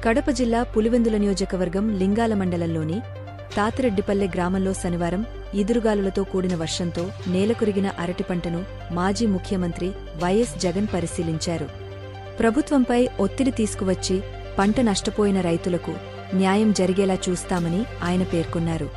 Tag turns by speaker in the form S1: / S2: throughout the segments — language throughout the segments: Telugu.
S1: కడప జిల్లా పులివెందుల నియోజకవర్గం లింగాల మండలంలోని తాతిరెడ్డిపల్లె గ్రామంలో శనివారం ఈదురుగాలులతో కూడిన వర్షంతో నేలకొరిగిన అరటి పంటను మాజీ ముఖ్యమంత్రి వైఎస్ జగన్ పరిశీలించారు. ప్రభుత్వంపై ఒత్తిడి తీసుకువచ్చి పంట నష్టపోయిన రైతులకు న్యాయం జరిగేలా చూస్తామని ఆయన పేర్కొన్నారు.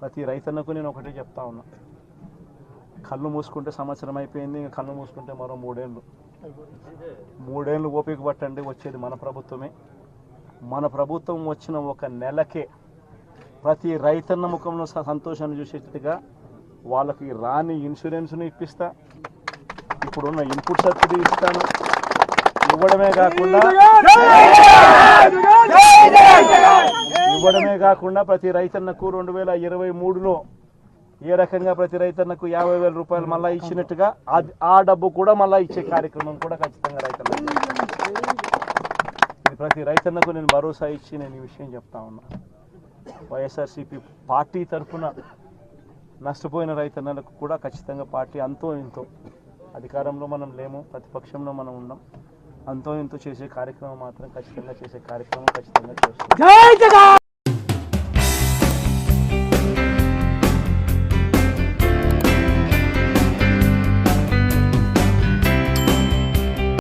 S2: ప్రతి రైతన్నకు నేను ఒకటే చెప్తా ఉన్నా, కళ్ళు మూసుకుంటే సంవత్సరం అయిపోయింది, ఇంకా కళ్ళు మూసుకుంటే మరో మూడేళ్ళు ఓపిక పట్టండి. వచ్చేది మన ప్రభుత్వమే. మన ప్రభుత్వం వచ్చిన ఒక నెలకే ప్రతి రైతన్న ముఖంలో సంతోషాన్ని చూసేట్టుగా వాళ్ళకి రాని ఇన్సూరెన్స్ను ఇప్పిస్తా, ఇప్పుడున్న ఇన్పుట్ సబ్సిడీ ఇస్తాను. ఇవ్వడమే కాకుండా ప్రతి రైతన్నకు 2023లో ఏ రకంగా ప్రతి రైతన్నకు 50,000 రూపాయలు మళ్ళీ ఇచ్చినట్టుగా ఆ డబ్బు కూడా మళ్ళీ ఇచ్చే కార్యక్రమం కూడా ఖచ్చితంగా రైతన్నకు. ఇది ప్రతి రైతన్నకు నేను భరోసా ఇచ్చి నేను ఈ విషయం చెప్తా ఉన్నా. వైఎస్ఆర్సీపీ పార్టీ తరఫున నష్టపోయిన రైతన్నలకు కూడా ఖచ్చితంగా పార్టీ అంతో ఇంతో, అధికారంలో మనం లేము, ప్రతిపక్షంలో మనం ఉన్నాం, అంతో ఇంతో చేసే కార్యక్రమం మాత్రం ఖచ్చితంగా చేసే కార్యక్రమం ఖచ్చితంగా చేస్తాం.